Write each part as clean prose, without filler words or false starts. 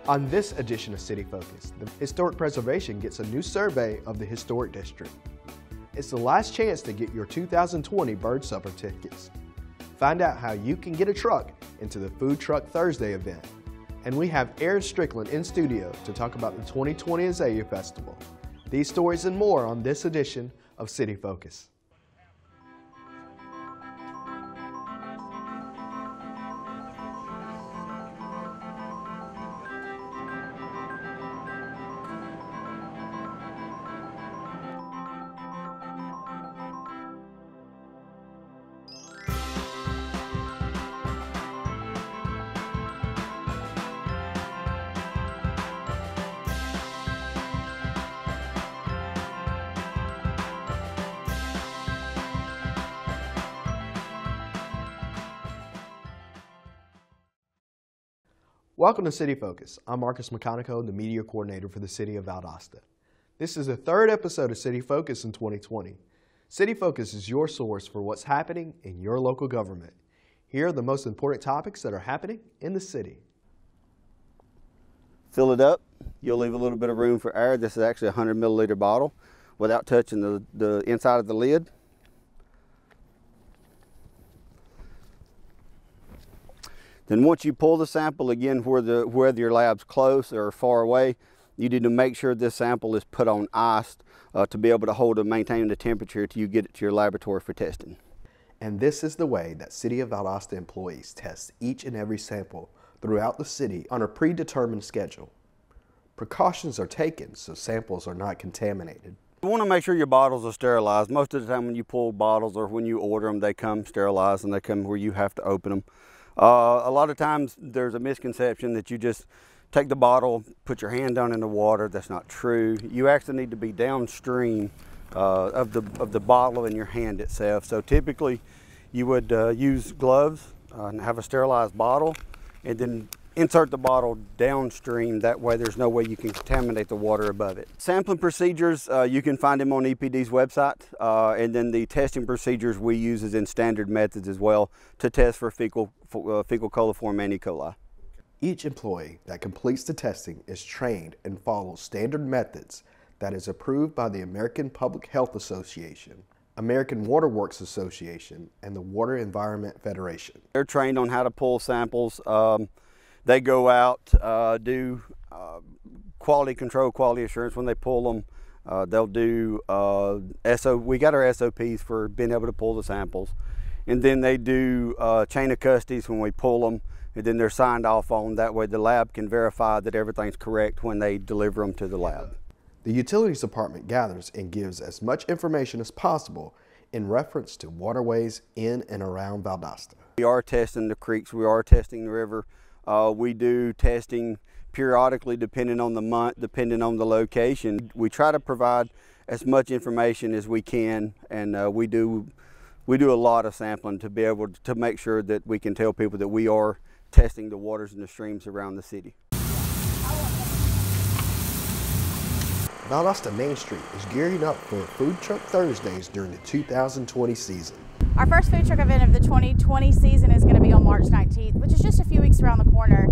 On this edition of City Focus, the Historic Preservation gets a new survey of the Historic District. It's the last chance to get your 2020 Bird Supper tickets. Find out how you can get a truck into the Food Truck Thursday event. And we have Aaron Strickland in studio to talk about the 2020 Azalea Festival. These stories and more on this edition of City Focus. Welcome to City Focus. I'm Marcus McConico, the media coordinator for the City of Valdosta. This is the third episode of City Focus in 2020. City Focus is your source for what's happening in your local government. Here are the most important topics that are happening in the city. Fill it up. You'll leave a little bit of room for air. This is actually a 100 milliliter bottle without touching the inside of the lid. Then once you pull the sample, again, whether your lab's close or far away, you need to make sure this sample is put on ice to be able to hold and maintain the temperature till you get it to your laboratory for testing. And this is the way that City of Valdosta employees test each and every sample throughout the city on a predetermined schedule. Precautions are taken so samples are not contaminated. You want to make sure your bottles are sterilized. Most of the time when you pull bottles or when you order them, they come sterilized and they come where you have to open them. A lot of times there's a misconception that you just take the bottle, put your hand down in the water. That's not true. You actually need to be downstream of the bottle in your hand itself. So typically you would use gloves and have a sterilized bottle and then insert the bottle downstream. That way there's no way you can contaminate the water above it. Sampling procedures, you can find them on EPD's website, and then the testing procedures we use is in standard methods as well to test for fecal coliform and E. coli. Each employee that completes the testing is trained and follows standard methods that is approved by the American Public Health Association, American Water Works Association, and the Water Environment Federation. They're trained on how to pull samples. They go out, do quality control, quality assurance when they pull them. They'll do, we got our SOPs for being able to pull the samples. And then they do chain of custodies when we pull them, and then they're signed off on. That way the lab can verify that everything's correct when they deliver them to the lab. The Utilities Department gathers and gives as much information as possible in reference to waterways in and around Valdosta. We are testing the creeks, we are testing the river. We do testing periodically depending on the month, depending on the location. We try to provide as much information as we can, and we do a lot of sampling to be able to make sure that we can tell people that we are testing the waters and the streams around the city. Valdosta Main Street is gearing up for Food Truck Thursdays during the 2020 season. Our first food truck event of the 2020 season is going to be on March 19th, which is just a few weeks around the corner.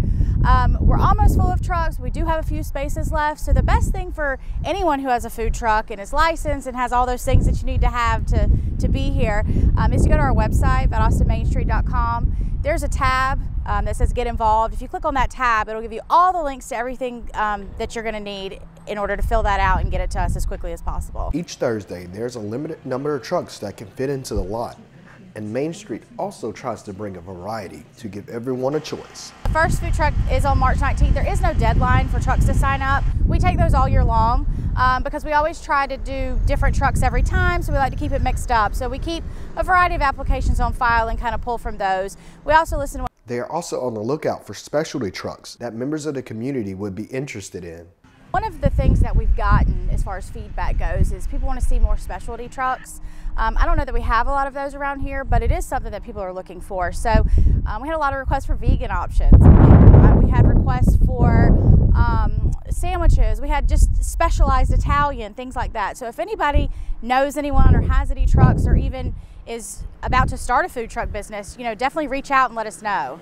We're almost full of trucks. We do have a few spaces left. So the best thing for anyone who has a food truck and is licensed and has all those things that you need to have to be here is to go to our website, valdostamainstreet.com. There's a tab that says Get Involved. If you click on that tab, it'll give you all the links to everything that you're going to need in order to fill that out and get it to us as quickly as possible. Each Thursday, there's a limited number of trucks that can fit into the lot. And Main Street also tries to bring a variety to give everyone a choice. The first food truck is on March 19th. There is no deadline for trucks to sign up. We take those all year long because we always try to do different trucks every time, so we like to keep it mixed up. So we keep a variety of applications on file and kind of pull from those. We also listen to They are also on the lookout for specialty trucks that members of the community would be interested in. One of the things that we've gotten as far as feedback goes is people want to see more specialty trucks. I don't know that we have a lot of those around here, but it is something that people are looking for. So we had a lot of requests for vegan options. We had requests for sandwiches. We had just specialized Italian, things like that. So if anybody knows anyone or has any trucks or even is about to start a food truck business, definitely reach out and let us know.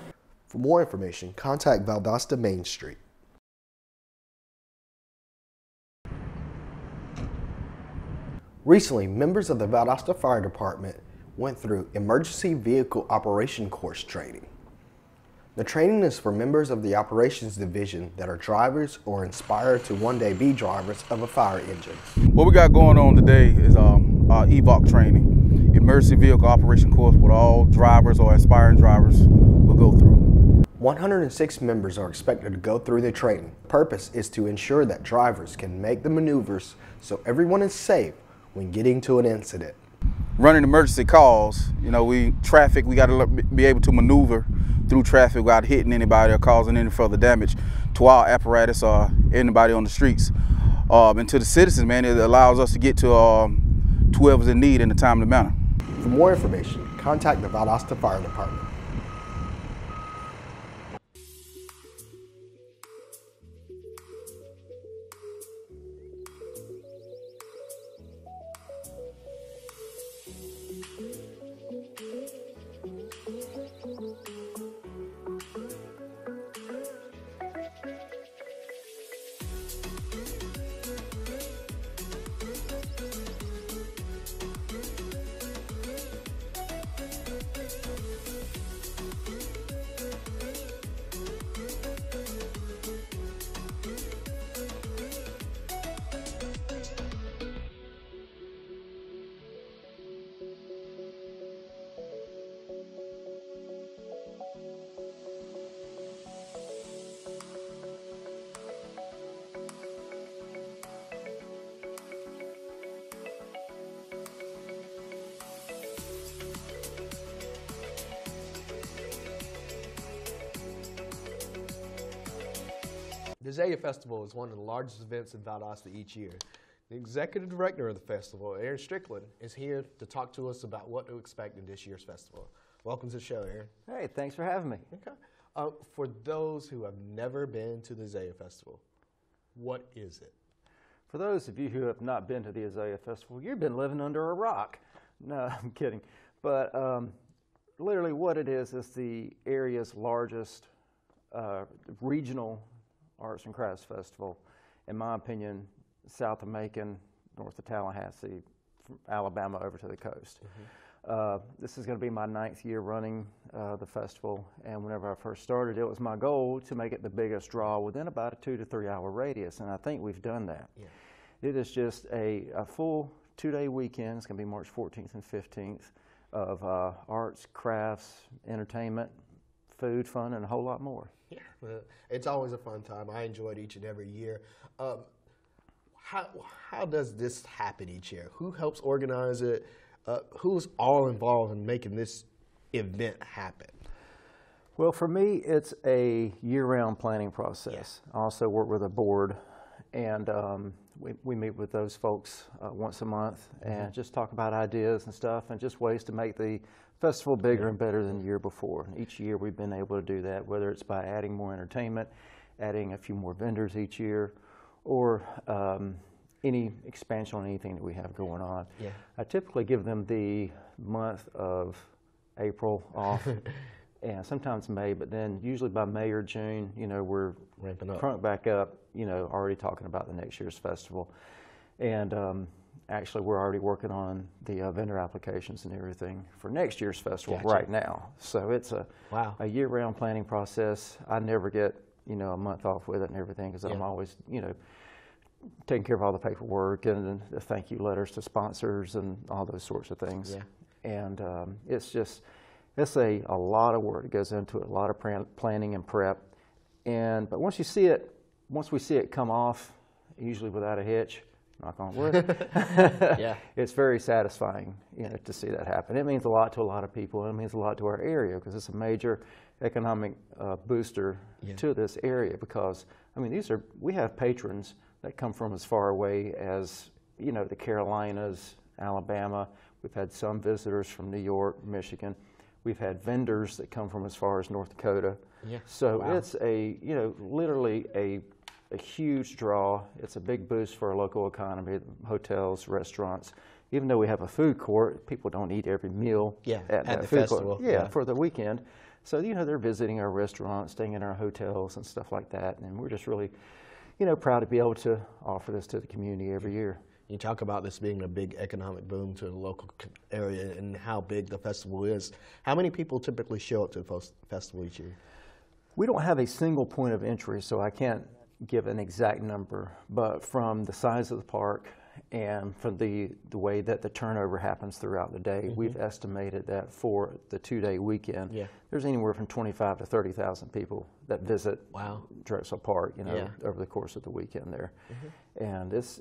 For more information, contact Valdosta Main Street. Recently, members of the Valdosta Fire Department went through Emergency Vehicle Operation Course training. The training is for members of the Operations Division that are drivers or inspired to one day be drivers of a fire engine. What we got going on today is our EVOC training, Emergency Vehicle Operation Course, what all drivers or aspiring drivers will go through. 106 members are expected to go through the training. The purpose is to ensure that drivers can make the maneuvers so everyone is safe when getting to an incident. Running emergency calls, we got to be able to maneuver through traffic without hitting anybody or causing any further damage to our apparatus or anybody on the streets. And to the citizens, man, it allows us to get to whoever's in need in a timely manner. For more information, contact the Valdosta Fire Department. The Zaya Festival is one of the largest events in Valdosta each year. The executive director of the festival, Aaron Strickland, is here to talk to us about what to expect in this year's festival. Welcome to the show, Aaron. Hey, thanks for having me. Okay. For those who have never been to the Zaya Festival, what is it? For those of you who have not been to the Azalea Festival, you've been living under a rock. No, I'm kidding. But literally what it is the area's largest regional arts and crafts festival. In my opinion, south of Macon, north of Tallahassee, from Alabama over to the coast. Mm-hmm. This is going to be my 9th year running the festival, and whenever I first started, it was my goal to make it the biggest draw within about a 2 to 3 hour radius, and I think we've done that. Yeah. It is just a full 2-day weekend. It's going to be March 14th and 15th of arts, crafts, entertainment, food, fun, and a whole lot more. Yeah, it's always a fun time. I enjoy it each and every year. How does this happen each year? Who helps organize it? Who's all involved in making this event happen? Well, for me, it's a year-round planning process. Yeah. I also work with a board, and we meet with those folks once a month and just talk about ideas and stuff and just ways to make the festival bigger and better than the year before. And each year we've been able to do that, whether it's by adding more entertainment, adding a few more vendors each year, or any expansion on anything that we have going on. Yeah. I typically give them the month of April off, and sometimes May, but then usually by May or June, we're ramping up, crunk back up, already talking about the next year's festival. And actually, we're already working on the vendor applications and everything for next year's festival right now. So it's a year-round planning process. I never get, a month off with it and everything because I'm always, taking care of all the paperwork and the thank you letters to sponsors and all those sorts of things. Yeah. And it's a lot of work that goes into it, a lot of planning and prep. But once we see it come off, usually without a hitch, knock on wood, it's very satisfying, to see that happen. It means a lot to a lot of people, and it means a lot to our area because it's a major economic booster to this area. Because we have patrons that come from as far away as the Carolinas, Alabama. We've had some visitors from New York, Michigan. We've had vendors that come from as far as North Dakota. Yeah. So it's literally a huge draw. It's a big boost for our local economy, hotels, restaurants. Even though we have a food court, people don't eat every meal at the food festival. Court. For the weekend. So, they're visiting our restaurants, staying in our hotels and stuff like that. And we're just really, proud to be able to offer this to the community every year. You talk about this being a big economic boom to the local area and how big the festival is. How many people typically show up to the festival each year? We don't have a single point of entry, so I can't give an exact number, but from the size of the park and from the way that the turnover happens throughout the day, we've estimated that for the 2-day weekend, there's anywhere from 25 to 30,000 people that visit Drexel Park, over the course of the weekend there. And it's,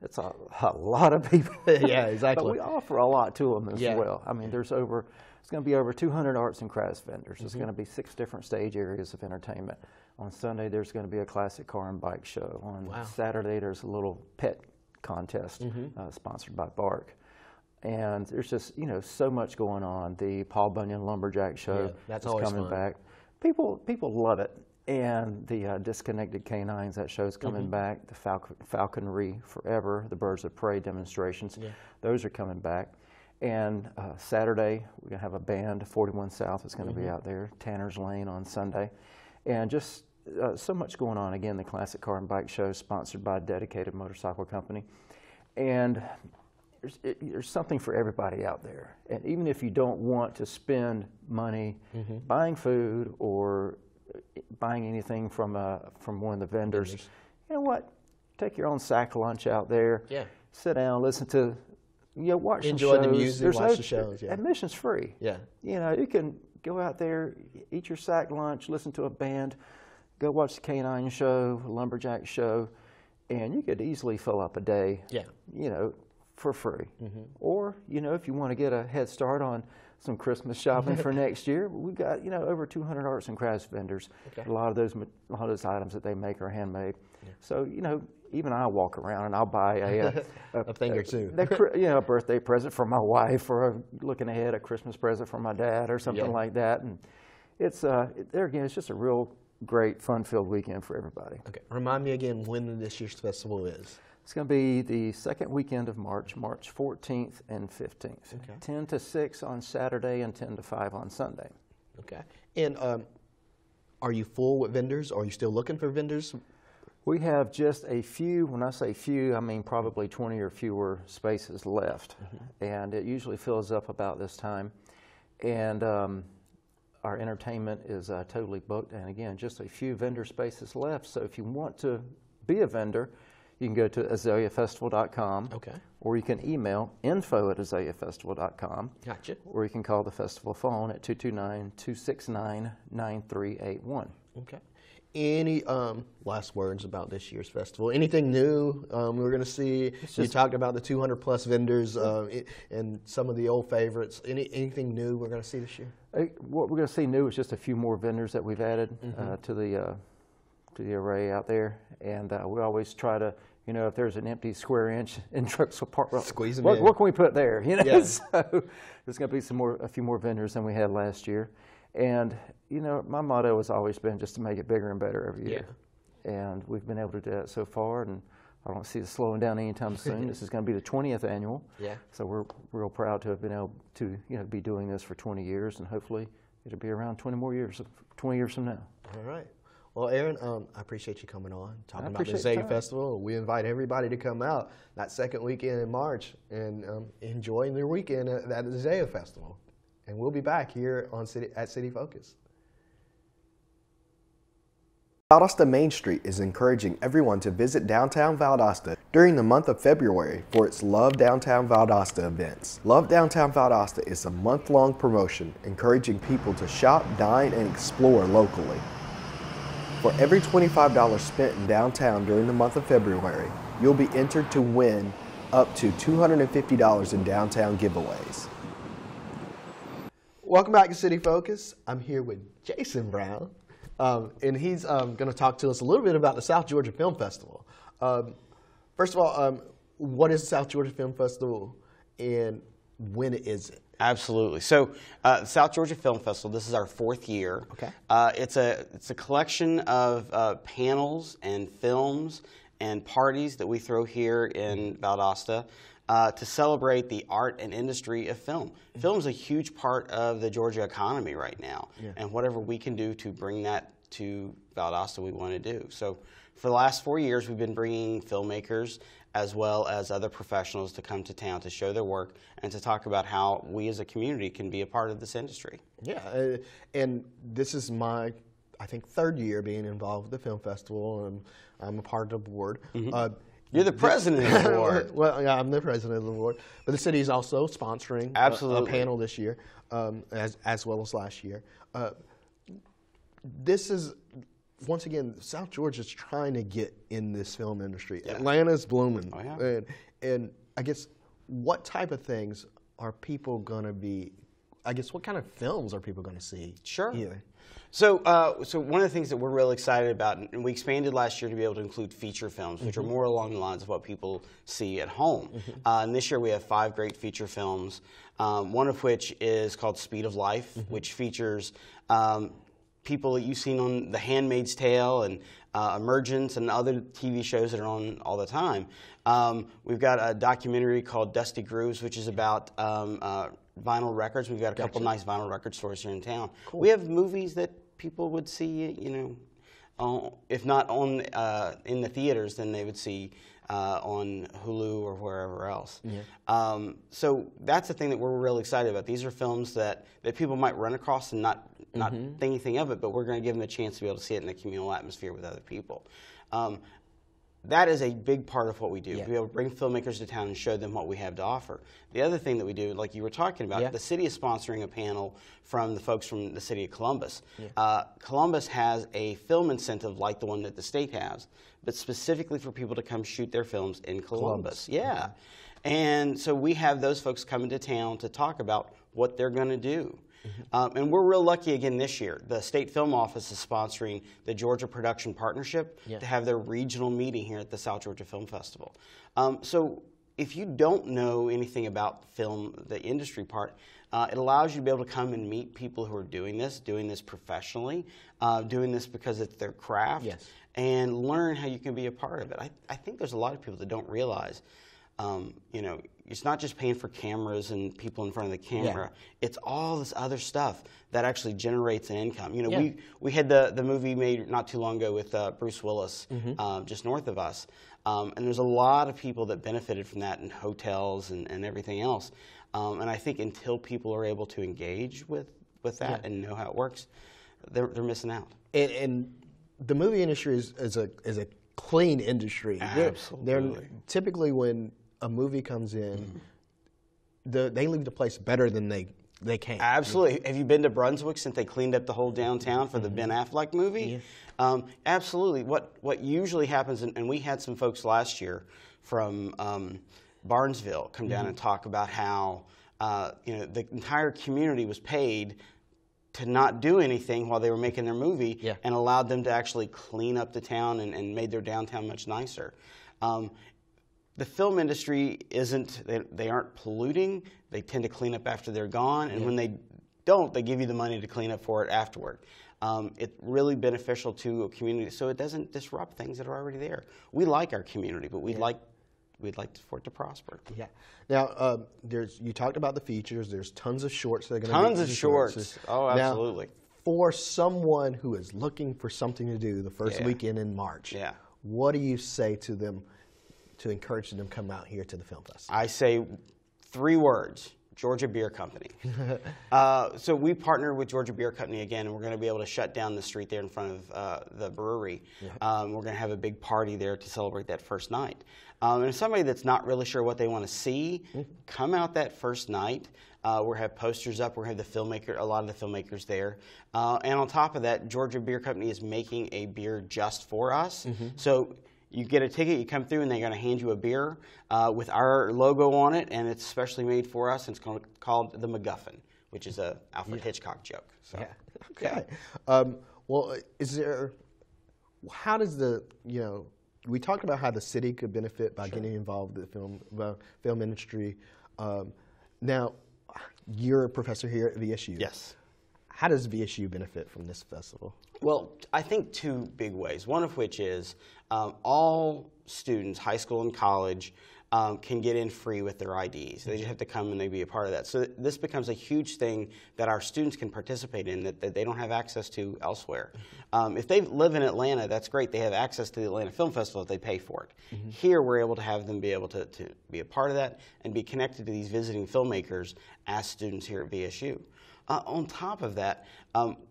it's a lot of people. Yeah, exactly. But we offer a lot to them as well. I mean, it's going to be over 200 arts and crafts vendors. There's going to be 6 different stage areas of entertainment. On Sunday, there's going to be a classic car and bike show. On Saturday, there's a little pet contest sponsored by Bark. And there's just, so much going on. The Paul Bunyan Lumberjack show that's is coming back. People love it. And the Disconnected Canines, that show's coming back. The Falconry Forever, the Birds of Prey demonstrations, those are coming back. And Saturday, we're going to have a band, 41 South is going to be out there, Tanner's Lane on Sunday. And just so much going on. Again, the Classic Car and Bike Show sponsored by a dedicated motorcycle company. And there's something for everybody out there. And even if you don't want to spend money buying food or buying anything from one of the vendors, you know what? Take your own sack lunch out there. Sit down, listen to, watch Enjoy the shows. the music, watch the shows. Admission's free. You can go out there, eat your sack lunch, listen to a band, go watch the Canine show, Lumberjack show, and you could easily fill up a day, for free. Or, if you want to get a head start on some Christmas shopping for next year, we've got, over 200 arts and crafts vendors. A lot of those items that they make are handmade. So, even I walk around and I'll buy a thing or two. A birthday present for my wife, or looking ahead, a Christmas present for my dad, or something like that. And it's there again. It's just a real great, fun-filled weekend for everybody. Okay, remind me again when this year's festival is. It's going to be the second weekend of March 14th and 15th. 10 to 6 on Saturday and 10 to 5 on Sunday. Okay. And are you full with vendors? Are you still looking for vendors? We have just a few, when I say few, I mean probably 20 or fewer spaces left. And it usually fills up about this time. And our entertainment is totally booked. And again, just a few vendor spaces left. So if you want to be a vendor, you can go to azaleafestival.com. Or you can email info@azaleafestival.com. Gotcha. Or you can call the festival phone at 229-269-9381. Okay. Any last words about this year's festival? Anything new we're going to see? You talked about the 200 plus vendors and some of the old favorites. Anything new we're going to see this year? What we're going to see new is just a few more vendors that we've added to the array out there, and we always try to, if there's an empty square inch in Drexel Park, squeeze them in. What can we put there? So there's going to be a few more vendors than we had last year. And, my motto has always been just to make it bigger and better every year. And we've been able to do that so far, and I don't see it slowing down anytime soon. This is going to be the 20th annual. So we're real proud to have been able to, be doing this for 20 years, and hopefully it'll be around 20 years from now. All right. Well, Aaron, I appreciate you coming on, talking about the Azalea Festival. We invite everybody to come out that second weekend in March and enjoy their weekend at the Azalea Festival. And we'll be back here at City Focus. Valdosta Main Street is encouraging everyone to visit downtown Valdosta during the month of February for its Love Downtown Valdosta events. Love Downtown Valdosta is a month-long promotion encouraging people to shop, dine, and explore locally. For every $25 spent in downtown during the month of February, you'll be entered to win up to $250 in downtown giveaways. Welcome back to City Focus. I'm here with Jason Brown, and he's going to talk to us a little bit about the South Georgia Film Festival. First of all, what is the South Georgia Film Festival, and when is it? Absolutely. So, South Georgia Film Festival. This is our 4th year. It's a collection of panels and films and parties that we throw here in Valdosta to celebrate the art and industry of film. Film is a huge part of the Georgia economy right now, and whatever we can do to bring that to Valdosta, we want to do. So, For the last 4 years, we've been bringing filmmakers as well as other professionals to come to town to show their work and to talk about how we as a community can be a part of this industry. Yeah, and this is my, I think, 3rd year being involved with the film festival, and I'm a part of the board. You're the president of the board. Well, yeah, I'm the president of the board, but the city is also sponsoring a panel this year, as well as last year. This is, once again, South Georgia's trying to get in this film industry. Yeah. Atlanta's blooming. Oh, yeah. And I guess, what type of things are people going to be, I guess, what kind of films are people going to see? Sure. Here? So one of the things that we're really excited about, and we expanded last year to be able to include feature films, which are more along the lines of what people see at home. And this year we have 5 great feature films, one of which is called Speed of Life, which features people that you've seen on The Handmaid's Tale and Emergence and other TV shows that are on all the time. We've got a documentary called Dusty Grooves, which is about vinyl records. We've got a couple nice vinyl record stores here in town. Cool. We have movies that people would see, you know, if not on in the theaters, then they would see on Hulu or wherever else. Yeah. So that's the thing that we're really excited about. These are films that people might run across and not think anything of it, but we're going to give them a chance to be able to see it in a communal atmosphere with other people. That is a big part of what we do, to be able to bring filmmakers to town and show them what we have to offer. The other thing that we do, like you were talking about, the city is sponsoring a panel from the folks from the city of Columbus. Columbus has a film incentive like the one that the state has, but specifically for people to come shoot their films in Columbus. Yeah. And so we have those folks coming to town to talk about what they're going to do. And we're real lucky again this year. The State Film Office is sponsoring the Georgia Production Partnership to have their regional meeting here at the South Georgia Film Festival. So if you don't know anything about film, the industry part, it allows you to be able to come and meet people who are doing this professionally, doing this because it's their craft, and learn how you can be a part of it. I think there's a lot of people that don't realize, you know, it's not just paying for cameras and people in front of the camera. It's all this other stuff that actually generates an income. You know, we had the movie made not too long ago with Bruce Willis, just north of us. And there's a lot of people that benefited from that in hotels and everything else. And I think until people are able to engage with that and know how it works, they're missing out. And the movie industry is a clean industry. Absolutely. They're typically, when a movie comes in, they leave the place better than they came. Absolutely. Have you been to Brunswick since they cleaned up the whole downtown for the Ben Affleck movie? Absolutely. What usually happens, and we had some folks last year from Barnesville come down and talk about how you know, the entire community was paid to not do anything while they were making their movie, and allowed them to actually clean up the town and made their downtown much nicer. The film industry isn't, they aren't polluting. They tend to clean up after they're gone, and when they don't, they give you the money to clean up for it afterward. It's really beneficial to a community, so it doesn't disrupt things that are already there. We like our community, but we'd like for it to prosper. Yeah. Now, you talked about the features. There's tons of shorts that are going to be. Tons of shorts. Oh, absolutely. Now, for someone who is looking for something to do the first weekend in March, what do you say to them to encourage them to come out here to the film festival? I say 3 words: Georgia Beer Company. So we partnered with Georgia Beer Company again, and we're going to be able to shut down the street there in front of the brewery. We're going to have a big party there to celebrate that first night. And if somebody that's not really sure what they want to see, come out that first night. We'll have posters up. We'll have a lot of the filmmakers there. And on top of that, Georgia Beer Company is making a beer just for us. So you get a ticket, you come through, and they're going to hand you a beer with our logo on it, and it's specially made for us. And it's called the MacGuffin, which is a Alfred Hitchcock joke. So, okay. Well, how does we talked about how the city could benefit by getting involved with the film industry. Now, you're a professor here at VSU. Yes. How does VSU benefit from this festival? Well, I think 2 big ways, one of which is all students, high school and college, can get in free with their IDs. They just have to come and they be a part of that. So this becomes a huge thing that our students can participate in that they don't have access to elsewhere. If they live in Atlanta, that's great. They have access to the Atlanta Film Festival if they pay for it. Here, we're able to have them be able to be a part of that and be connected to these visiting filmmakers as students here at VSU. On top of that,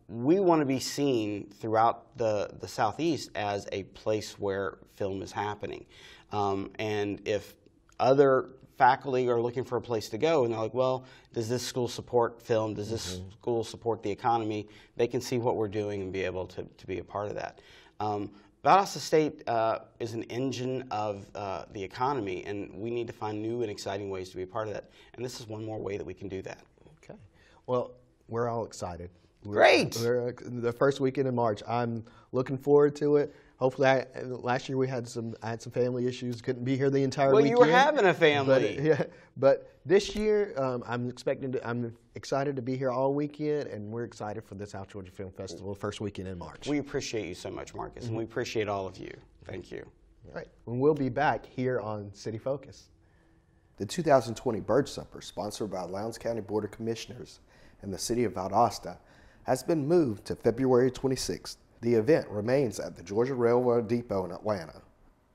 we want to be seen throughout the Southeast as a place where film is happening. And if other faculty are looking for a place to go and they're like, well, does this school support film? Does this school support the economy? They can see what we're doing and be able to be a part of that. Valdosta State is an engine of the economy, and we need to find new and exciting ways to be a part of that. And this is one more way that we can do that. Okay. Well, we're all excited. Great. We're the first weekend in March. I'm looking forward to it. Hopefully, last year I had some family issues, couldn't be here the entire weekend. Well, you were having a family. But this year I'm excited to be here all weekend, and we're excited for the South Georgia Film Festival first weekend in March. We appreciate you so much, Marcus, and we appreciate all of you. Thank you. All right, and we'll be back here on City Focus. The 2020 Bird Supper, sponsored by Lowndes County Board of Commissioners and the City of Valdosta, has been moved to February 26th. The event remains at the Georgia Railroad Depot in Atlanta.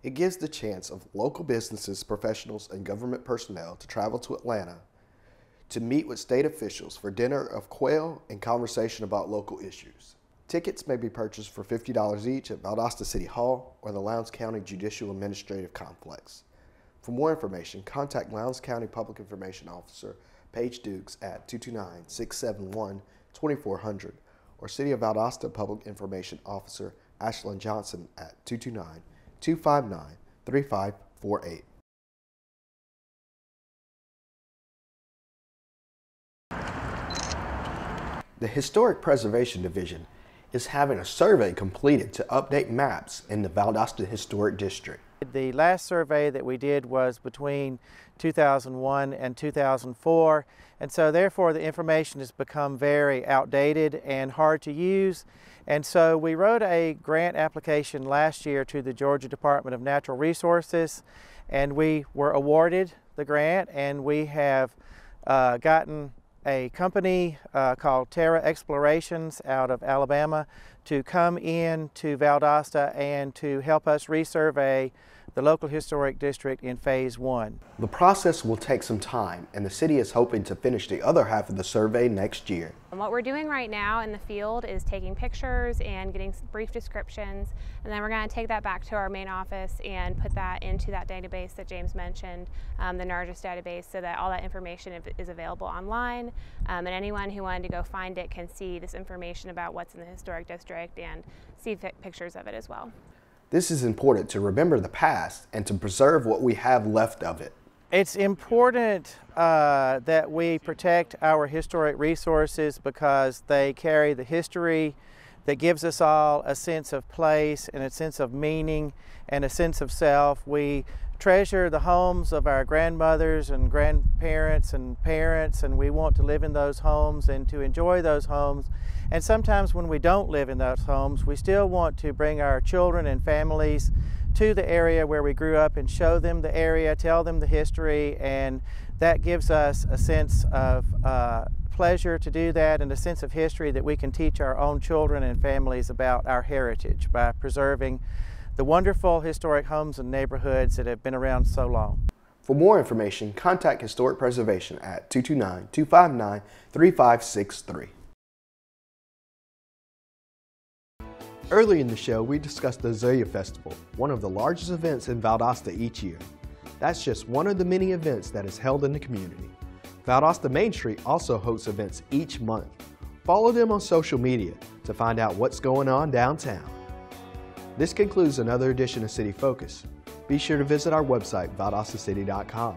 It gives the chance of local businesses, professionals, and government personnel to travel to Atlanta to meet with state officials for dinner of quail and conversation about local issues. Tickets may be purchased for $50 each at Valdosta City Hall or the Lowndes County Judicial Administrative Complex. For more information, contact Lowndes County Public Information Officer Paige Dukes at 229-671-2400 or City of Valdosta Public Information Officer Ashlyn Johnson at 229-259-3548. The Historic Preservation Division is having a survey completed to update maps in the Valdosta Historic District. The last survey that we did was between 2001 and 2004, and so therefore the information has become very outdated and hard to use. And so we wrote a grant application last year to the Georgia Department of Natural Resources, and we were awarded the grant, and we have gotten a company called Terra Explorations out of Alabama to come in to Valdosta and to help us resurvey the local historic district in phase 1. The process will take some time, and the city is hoping to finish the other half of the survey next year. And what we're doing right now in the field is taking pictures and getting brief descriptions, and then we're going to take that back to our main office and put that into that database that James mentioned, the NARGIS database, so that all that information is available online, and anyone who wanted to go find it can see this information about what's in the historic district and see pictures of it as well. This is important to remember the past and to preserve what we have left of it. It's important that we protect our historic resources because they carry the history that gives us all a sense of place and a sense of meaning and a sense of self. We treasure the homes of our grandmothers and grandparents and parents, and we want to live in those homes and to enjoy those homes. And sometimes when we don't live in those homes, we still want to bring our children and families to the area where we grew up and show them the area, tell them the history, and that gives us a sense of pleasure to do that and a sense of history that we can teach our own children and families about our heritage by preserving the wonderful historic homes and neighborhoods that have been around so long. For more information, contact Historic Preservation at 229-259-3563. Early in the show, we discussed the Azalea Festival, one of the largest events in Valdosta each year. That's just one of the many events that is held in the community. Valdosta Main Street also hosts events each month. Follow them on social media to find out what's going on downtown. This concludes another edition of City Focus. Be sure to visit our website, valdostacity.com.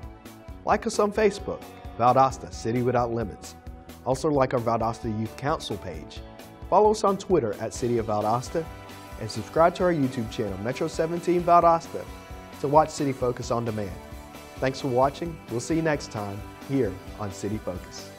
Like us on Facebook, Valdosta City Without Limits. Also like our Valdosta Youth Council page. Follow us on Twitter at City of Valdosta, and subscribe to our YouTube channel, Metro 17 Valdosta, to watch City Focus on demand. Thanks for watching. We'll see you next time here on City Focus.